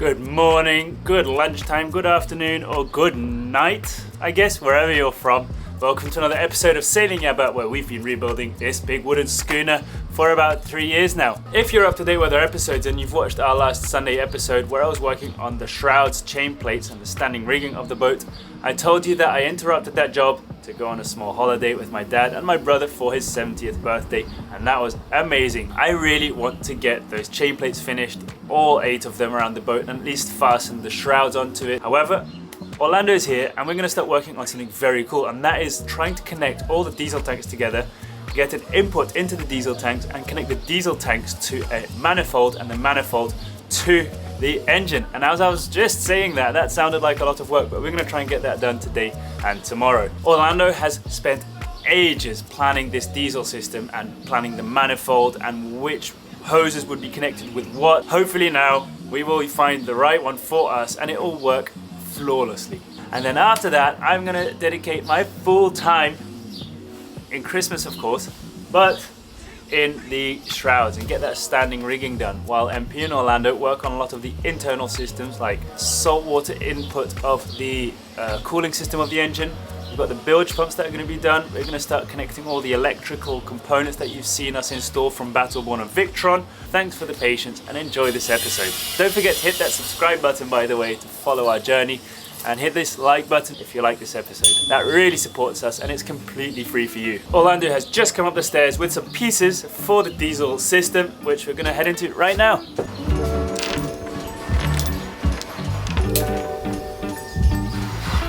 Good morning, good lunchtime, good afternoon, or good night, I guess, wherever you're from. Welcome to another episode of Sailing Yabá, where we've been rebuilding this big wooden schooner for about 3 years now. If you're up to date with our episodes and you've watched our last Sunday episode where I was working on the shrouds, chain plates, and the standing rigging of the boat, I told you that I interrupted that job to go on a small holiday with my dad and my brother for his 70th birthday, and that was amazing. I really want to get those chain plates finished, all 8 of them around the boat, and at least fasten the shrouds onto it. However, Orlando is here and we're going to start working on something very cool, and that is trying to connect all the diesel tanks together, get an input into the diesel tanks and connect the diesel tanks to a manifold and the manifold to the engine. And as I was just saying that sounded like a lot of work, but we're going to try and get that done today and tomorrow. Orlando has spent ages planning this diesel system and planning the manifold and which hoses would be connected with what. Hopefully now we will find the right one for us and it will work flawlessly. And then after that, I'm gonna dedicate my full time in Christmas, of course, but in the shrouds and get that standing rigging done, while MP and Orlando work on a lot of the internal systems like saltwater input of the cooling system of the engine. We've got the bilge pumps that are going to be done. We're going to start connecting all the electrical components that you've seen us install from Battleborn and Victron. Thanks for the patience and enjoy this episode. Don't forget to hit that subscribe button, by the way, to follow our journey, and hit this like button if you like this episode. That really supports us and it's completely free for you. Orlando has just come up the stairs with some pieces for the diesel system, which we're going to head into right now.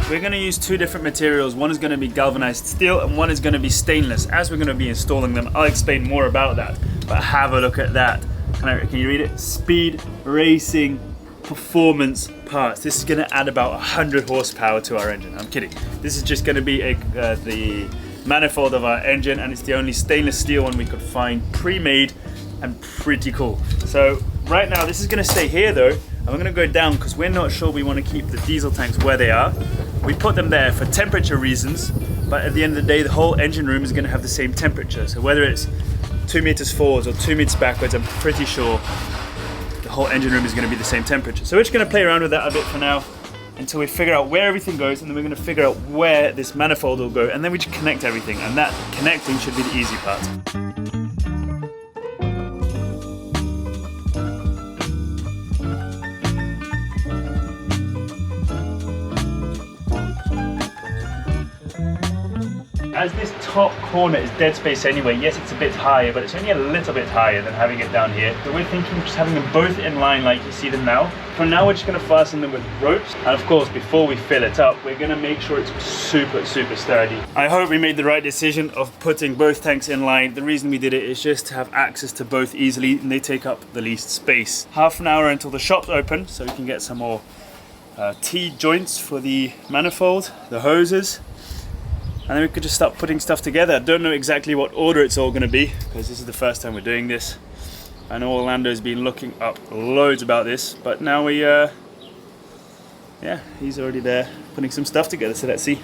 We're going to use 2 different materials. One is going to be galvanized steel and one is going to be stainless. As we're going to be installing them, I'll explain more about that. But have a look at that. Can you read it? Speed, racing, performance parts. This is going to add about 100 horsepower to our engine. I'm kidding. This is just going to be the manifold of our engine, and it's the only stainless steel one we could find pre-made and pretty cool. So right now this is going to stay here though, and we're going to go down because we're not sure we want to keep the diesel tanks where they are. We put them there for temperature reasons, but at the end of the day the whole engine room is going to have the same temperature. So whether it's 2 meters forwards or 2 meters backwards, I'm pretty sure the whole engine room is going to be the same temperature. So we're just going to play around with that a bit for now until we figure out where everything goes, and then we're going to figure out where this manifold will go, and then we just connect everything, and that connecting should be the easy part. As this top corner is dead space anyway, yes, it's a bit higher, but it's only a little bit higher than having it down here. So we're thinking of just having them both in line like you see them now. For now, we're just going to fasten them with ropes. And of course, before we fill it up, we're going to make sure it's super sturdy. I hope we made the right decision of putting both tanks in line. The reason we did it is just to have access to both easily, and they take up the least space. Half an hour until the shop's open, so we can get some more T-joints for the manifold, the hoses. And then we could just start putting stuff together. I don't know exactly what order it's all going to be because this is the first time we're doing this. I know Orlando's been looking up loads about this, but now we, yeah, he's already there putting some stuff together, so let's see.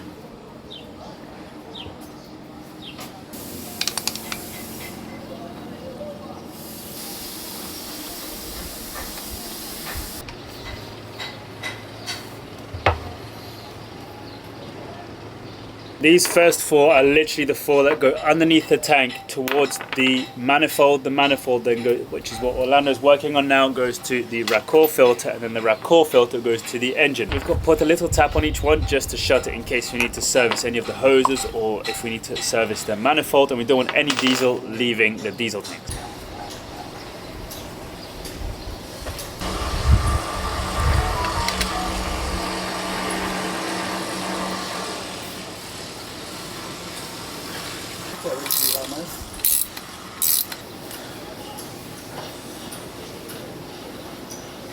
These first 4 are literally the 4 that go underneath the tank towards the manifold. The manifold then goes, which is what Orlando's working on now, goes to the raccord filter, and then the raccord filter goes to the engine. We've got put a little tap on each one just to shut it in case we need to service any of the hoses or if we need to service the manifold, and we don't want any diesel leaving the diesel tank.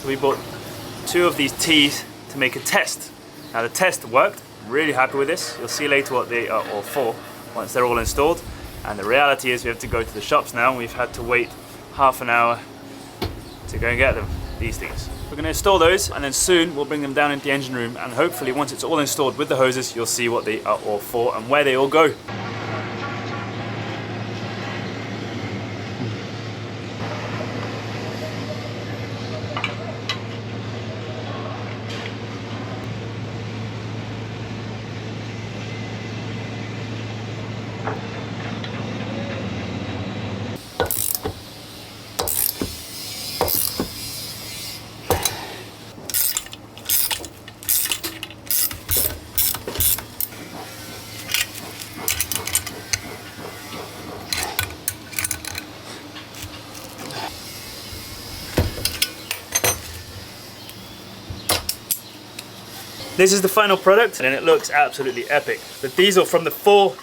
So we bought 2 of these tees to make a test. Now the test worked, I'm really happy with this. You'll see later what they are all for once they're all installed. And the reality is we have to go to the shops now, and we've had to wait half an hour to go and get them, these things. We're going to install those, and then soon we'll bring them down into the engine room, and hopefully once it's all installed with the hoses, you'll see what they are all for and where they all go. This is the final product and it looks absolutely epic. The diesel from the 4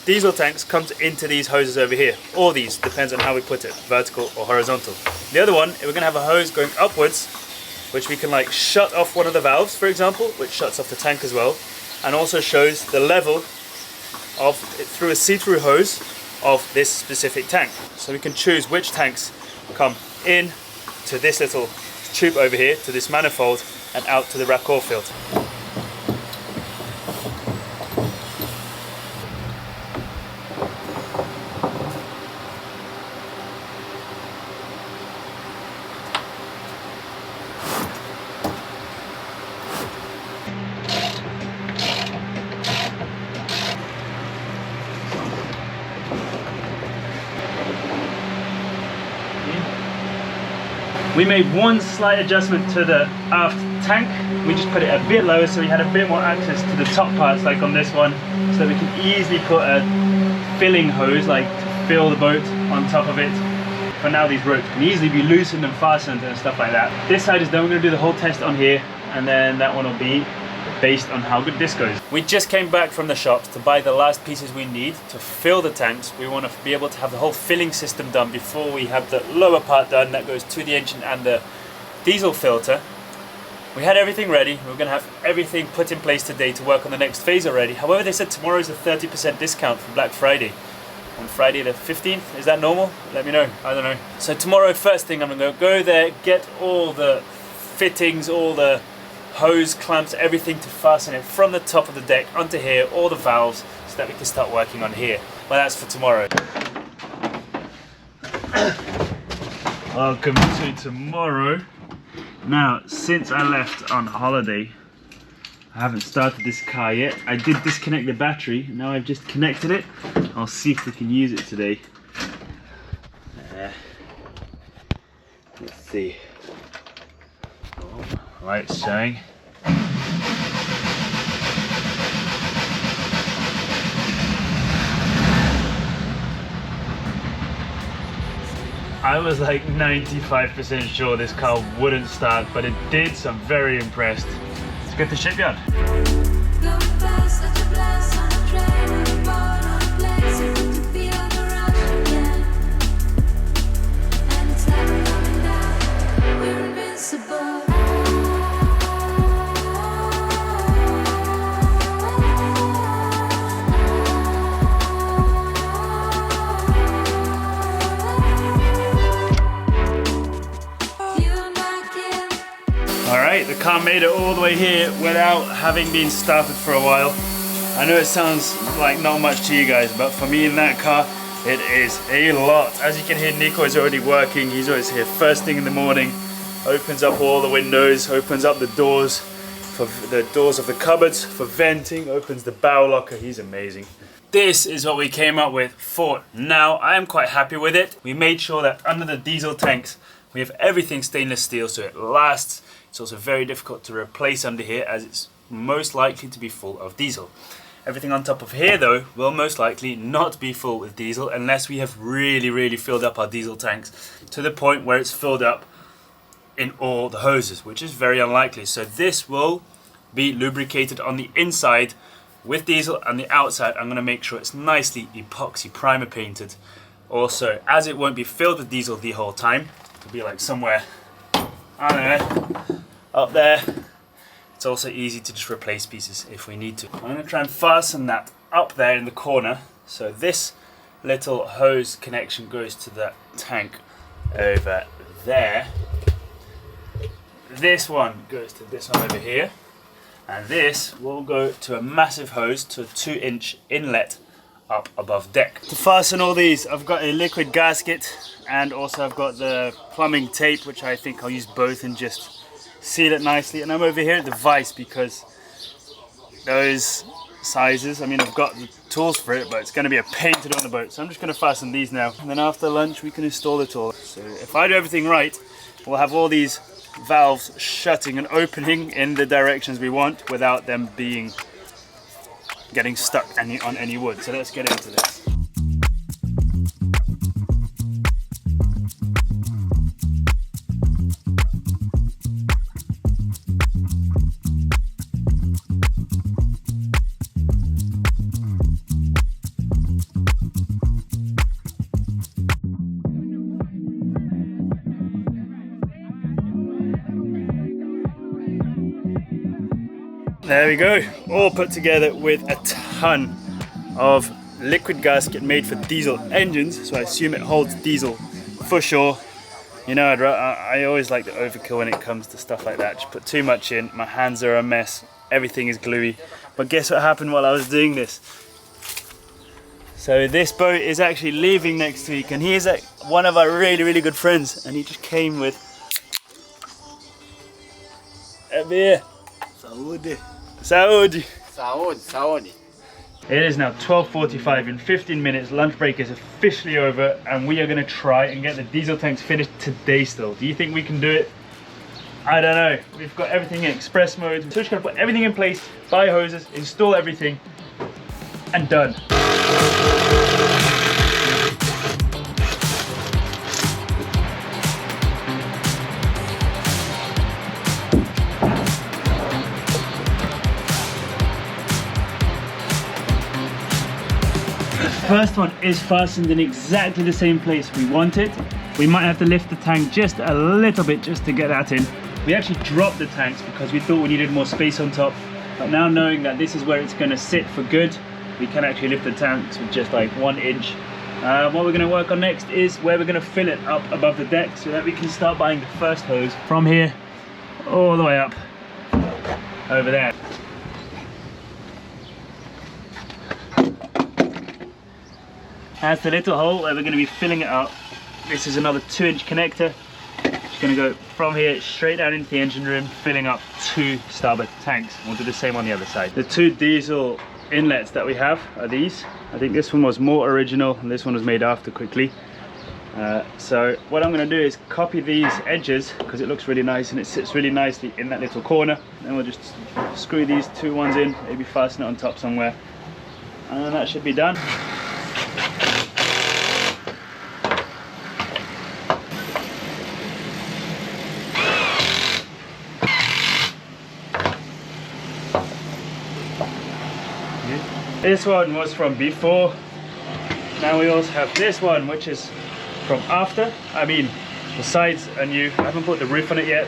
diesel tanks comes into these hoses over here. Or these, depends on how we put it, vertical or horizontal. The other one, we're gonna have a hose going upwards, which we can like shut off one of the valves, for example, which shuts off the tank as well, and also shows the level of, through a see-through hose, of this specific tank. So we can choose which tanks come in to this little tube over here, to this manifold, and out to the rack oil field. We made one slight adjustment to the aft tank. We just put it a bit lower so we had a bit more access to the top parts, like on this one, so that we can easily put a filling hose, like to fill the boat on top of it. For now, these ropes can easily be loosened and fastened and stuff like that. This side is done. We're going to do the whole test on here, and then that one will be based on how good this goes. We just came back from the shops to buy the last pieces we need to fill the tanks. We want to be able to have the whole filling system done before we have the lower part done that goes to the engine and the diesel filter. We had everything ready. We're going to have everything put in place today to work on the next phase already. However, they said tomorrow is a 30% discount for Black Friday. On Friday the 15th, is that normal? Let me know, I don't know. So tomorrow, first thing, I'm going to go there, get all the fittings, all the hose clamps, everything to fasten it from the top of the deck onto here, all the valves, so that we can start working on here. Well, that's for tomorrow. Welcome to tomorrow. Now, since I left on holiday, I haven't started this car yet. I did disconnect the battery, now I've just connected it. I'll see if we can use it today. Let's see. Lights showing. I was like 95% sure this car wouldn't start, but it did, so I'm very impressed. Let's go to the shipyard. Alright, the car made it all the way here without having been started for a while. I know it sounds like not much to you guys, but for me in that car, it is a lot. As you can hear, Nico is already working. He's always here first thing in the morning, opens up all the windows, opens up the doors, for the doors of the cupboards for venting, opens the bow locker. He's amazing. This is what we came up with for now. I am quite happy with it. We made sure that under the diesel tanks, we have everything stainless steel so it lasts. It's also very difficult to replace under here as it's most likely to be full of diesel. Everything on top of here though will most likely not be full with diesel unless we have really filled up our diesel tanks to the point where it's filled up in all the hoses, which is very unlikely. So this will be lubricated on the inside with diesel, and the outside I'm going to make sure it's nicely epoxy primer painted. Also, as it won't be filled with diesel the whole time, it'll be like somewhere, I don't know, up there. It's also easy to just replace pieces if we need to. I'm going to try and fasten that up there in the corner. So this little hose connection goes to the tank over there. This one goes to this one over here. And this will go to a massive hose to a 2-inch inlet up above deck. To fasten all these, I've got a liquid gasket, and also I've got the plumbing tape, which I think I'll use both and just seal it nicely. And I'm over here at the vise because those sizes, I mean, I've got the tools for it, but it's going to be a pain to do on the boat. So I'm just going to fasten these now, and then after lunch we can install it all. So if I do everything right, we'll have all these valves shutting and opening in the directions we want without them getting stuck on any wood. So let's get into this. There we go, all put together with a ton of liquid gasket made for diesel engines, so I assume it holds diesel for sure. You know, I always like to overkill when it comes to stuff like that. Just put too much in, my hands are a mess, everything is gluey. But guess what happened while I was doing this? So this boat is actually leaving next week, and he is one of our really good friends, and he just came with a beer. Saúde. Saúde. Saúde, saúde. It is now 12:45. In 15 minutes, lunch break is officially over, and we are going to try and get the diesel tanks finished today still. Do you think we can do it? I don't know. We've got everything in express mode. So we're just going to put everything in place, buy hoses, install everything, and done. First one is fastened in exactly the same place we want it. We might have to lift the tank just a little bit just to get that in. We actually dropped the tanks because we thought we needed more space on top, but now knowing that this is where it's going to sit for good, we can actually lift the tanks with just like 1 inch. What we're going to work on next is where we're going to fill it up above the deck so that we can start buying the first hose from here all the way up over there. That's the little hole where we're going to be filling it up. This is another 2-inch connector. It's going to go from here straight down into the engine room, filling up 2 starboard tanks. We'll do the same on the other side. The 2 diesel inlets that we have are these. I think this one was more original and this one was made after quickly. So what I'm going to do is copy these edges because it looks really nice and it sits really nicely in that little corner. Then we'll just screw these 2 ones in, maybe fasten it on top somewhere, and then that should be done. This one was from before. Now we also have this one, which is from after. I mean, the sides are new. I haven't put the roof on it yet.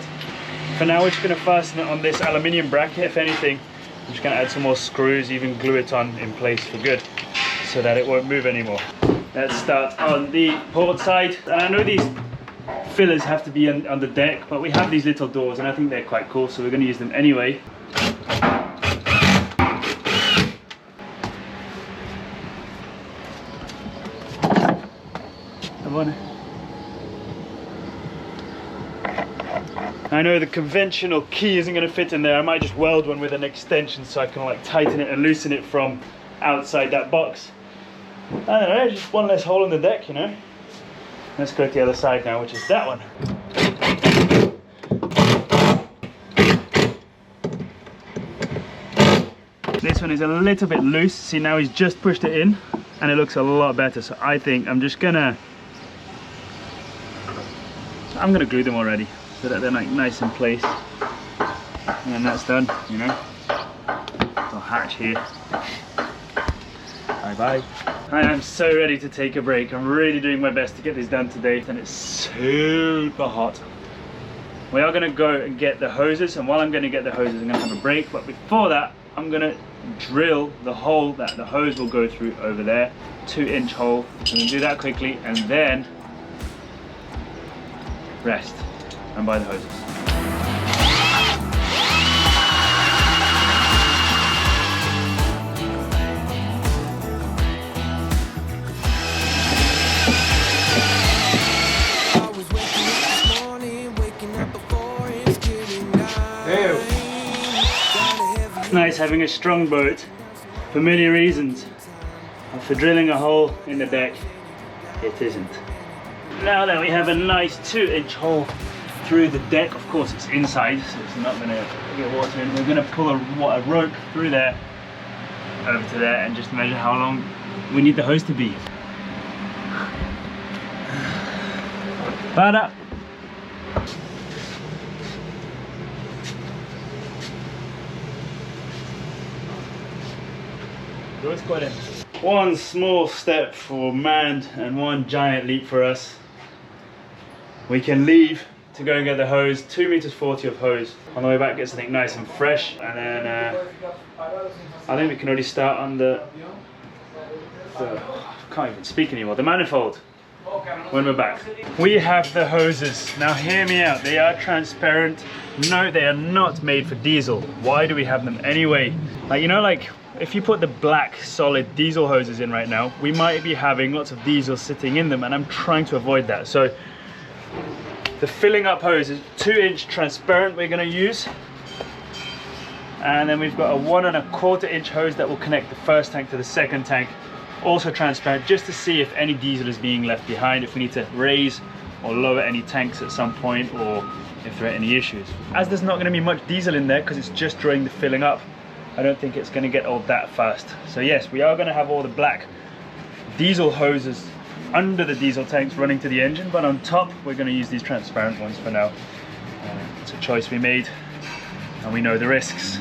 For now, we're just going to fasten it on this aluminium bracket. If anything, I'm just going to add some more screws, even glue it on in place for good, so that it won't move anymore. Let's start on the port side. And I know these fillers have to be on the deck, but we have these little doors, and I think they're quite cool, so we're going to use them anyway. I know the conventional key isn't going to fit in there. I might just weld one with an extension so I can like tighten it and loosen it from outside that box. I don't know, just one less hole in the deck, you know. Let's go to the other side now, which is that one. This one is a little bit loose. See, now he's just pushed it in and it looks a lot better. So I think I'm gonna glue them already so that they're like nice in place. And then that's done, you know. Little hatch here. Bye bye. I am so ready to take a break. I'm really doing my best to get this done today, and it's super hot. We are going to go and get the hoses, and while I'm going to get the hoses, I'm going to have a break. But before that, I'm going to drill the hole that the hose will go through over there. 2-inch hole. I'm going to do that quickly, and then rest and buy the hoses. It's nice having a strong boat for many reasons, but for drilling a hole in the deck, it isn't. Now that we have a nice 2-inch hole through the deck, of course it's inside, so it's not going to get water in. We're going to pull a rope through there, over to there, and just measure how long we need the hose to be. Para! One small step for man and one giant leap for us. We can leave to go and get the hose, 2 meters 40 of hose. On the way back, get something nice and fresh, and then I think we can already start on the I can't even speak anymore, the manifold, when we're back. We have the hoses. Now hear me out, they are transparent. No, they are not made for diesel. Why do we have them anyway? Like, you know, like if you put the black solid diesel hoses in right now, we might be having lots of diesel sitting in them, and I'm trying to avoid that. So the filling up hose is 2-inch transparent we're going to use, and then we've got a 1 1/4 inch hose that will connect the first tank to the second tank, also transparent, just to see if any diesel is being left behind, if we need to raise or lower any tanks at some point, or if there are any issues. As there's not going to be much diesel in there because it's just during the filling up, I don't think it's going to get old that fast. So yes, we are going to have all the black diesel hoses under the diesel tanks running to the engine, but on top we're going to use these transparent ones for now. It's a choice we made, and we know the risks.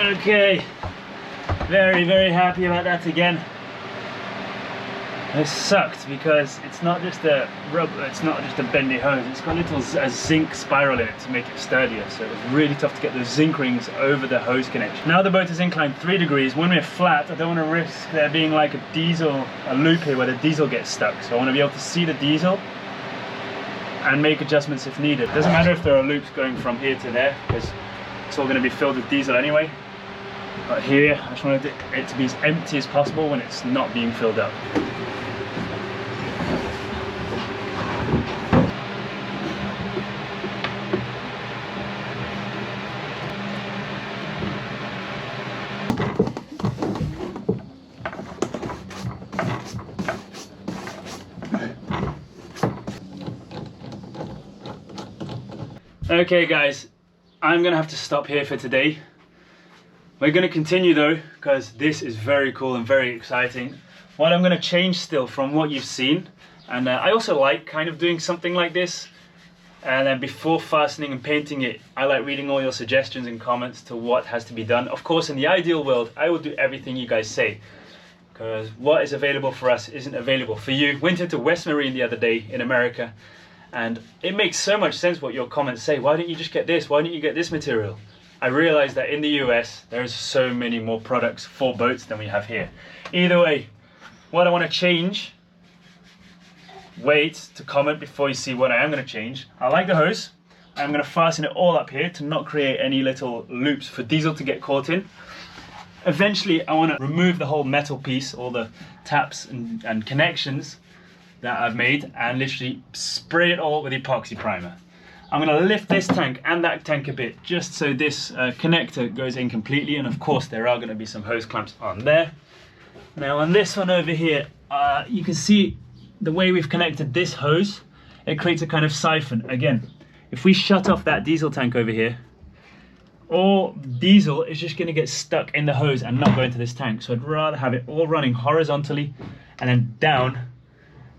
Okay, very happy about that again. It sucked because it's not just a bendy hose, it's got a zinc spiral in it to make it sturdier, so it was really tough to get those zinc rings over the hose connection. Now the boat is inclined 3 degrees. When we're flat, I don't want to risk there being like a loop here where the diesel gets stuck, so I want to be able to see the diesel and make adjustments if needed. Doesn't matter if there are loops going from here to there, because it's all going to be filled with diesel anyway. But here, I just wanted it to be as empty as possible when it's not being filled up. Okay guys, I'm gonna have to stop here for today. We're going to continue though, because this is very cool and very exciting. What I'm going to change still from what you've seen, and I also like kind of doing something like this, and then before fastening and painting it, I like reading all your suggestions and comments to what has to be done. Of course, in the ideal world, I will do everything you guys say, because what is available for us isn't available for you. Went into West Marine the other day in America, and it makes so much sense what your comments say. Why don't you just get this? Why don't you get this material? I realized that in the US, there's so many more products for boats than we have here. Either way, what I want to change, wait to comment before you see what I am going to change. I like the hose. I'm going to fasten it all up here to not create any little loops for diesel to get caught in. Eventually, I want to remove the whole metal piece, all the taps and connections that I've made, and literally spray it all with epoxy primer. I'm going to lift this tank and that tank a bit, just so this connector goes in completely, and of course there are going to be some hose clamps on there. Now on this one over here, you can see the way we've connected this hose, it creates a kind of siphon. Again, if we shut off that diesel tank over here, all diesel is just going to get stuck in the hose and not go into this tank. So I'd rather have it all running horizontally and then down,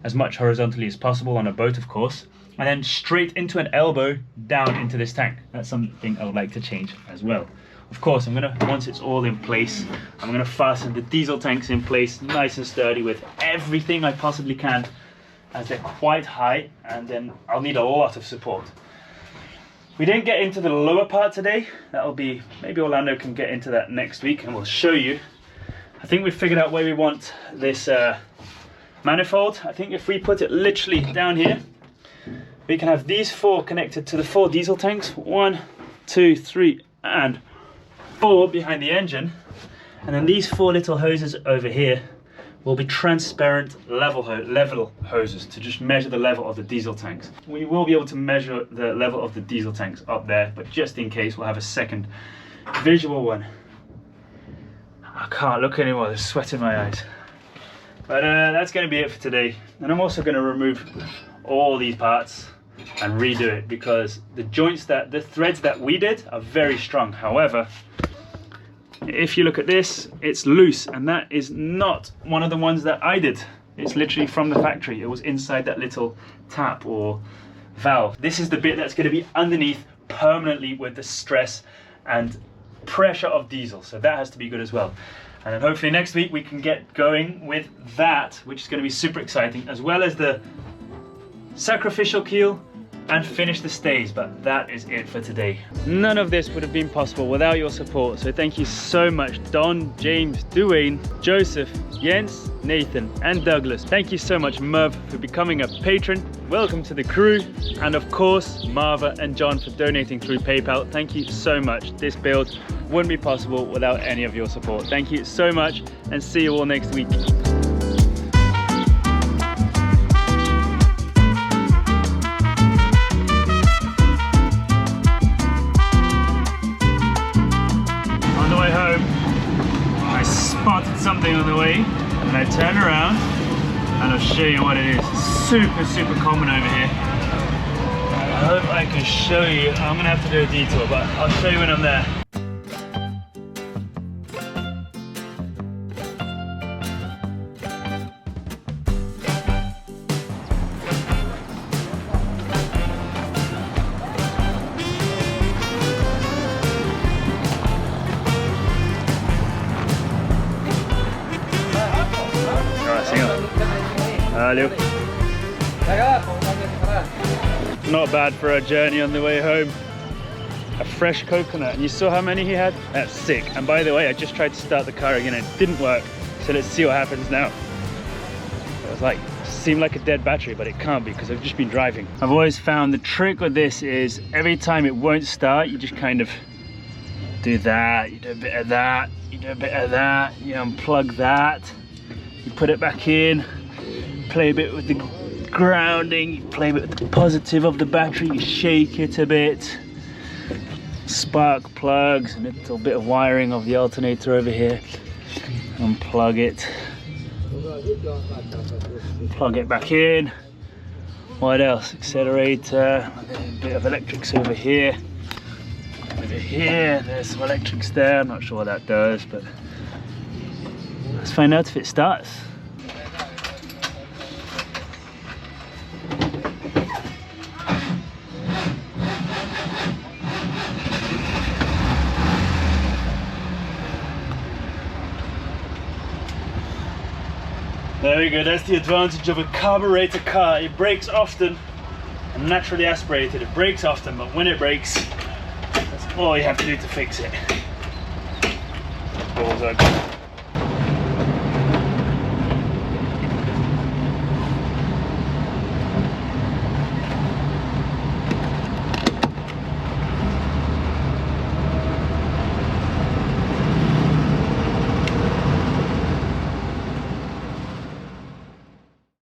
as much horizontally as possible on a boat of course, and then straight into an elbow down into this tank. That's something I would like to change as well. Of course, once it's all in place, I'm gonna fasten the diesel tanks in place nice and sturdy with everything I possibly can, as they're quite high, and then I'll need a lot of support. We didn't get into the lower part today. That'll be, maybe Orlando can get into that next week and we'll show you. I think we've figured out where we want this manifold. I think if we put it literally down here, we can have these 4 connected to the 4 diesel tanks. 1, 2, 3, and 4 behind the engine. And then these 4 little hoses over here will be transparent level hoses to just measure the level of the diesel tanks. We will be able to measure the level of the diesel tanks up there, but just in case, we'll have a second visual one. I can't look anymore, there's sweat in my eyes. But that's going to be it for today. And I'm also going to remove all these parts and redo it, because the threads that we did are very strong. However, if you look at this, it's loose, and that is not one of the ones that I did. It's literally from the factory. It was inside that little tap or valve. This is the bit that's going to be underneath permanently with the stress and pressure of diesel, so that has to be good as well. And then hopefully next week we can get going with that, which is going to be super exciting, as well as the sacrificial keel and finish the stays. But that is it for today. None of this would have been possible without your support, so thank you so much, Don, James, Duane, Joseph, Jens, Nathan and Douglas. Thank you so much, Merv, for becoming a patron. Welcome to the crew, and of course Marva and John for donating through PayPal. Thank you so much. This build wouldn't be possible without any of your support. Thank you so much, and see you all next week. Spotted something on the way, and I turn around and I'll show you what it is. Super common over here. I hope I can show you. I'm gonna have to do a detour, but I'll show you when I'm there. Not bad for a journey on the way home. A fresh coconut, and you saw how many he had? That's sick. And by the way, I just tried to start the car again and it didn't work. So let's see what happens now. It was like, seemed like a dead battery, but it can't be because I've just been driving. I've always found the trick with this is every time it won't start, you just kind of do that, you do a bit of that, you do a bit of that, you unplug that, you put it back in, play a bit with the grounding, you play a bit with the positive of the battery, you shake it a bit, spark plugs, and a little bit of wiring of the alternator over here, unplug it, plug it back in. What else? Accelerator, a bit of electrics over here, there's some electrics there. I'm not sure what that does, but let's find out if it starts. There we go, that's the advantage of a carburetor car. It brakes often and naturally aspirated. It brakes often, but when it brakes, that's all you have to do to fix it. Balls open.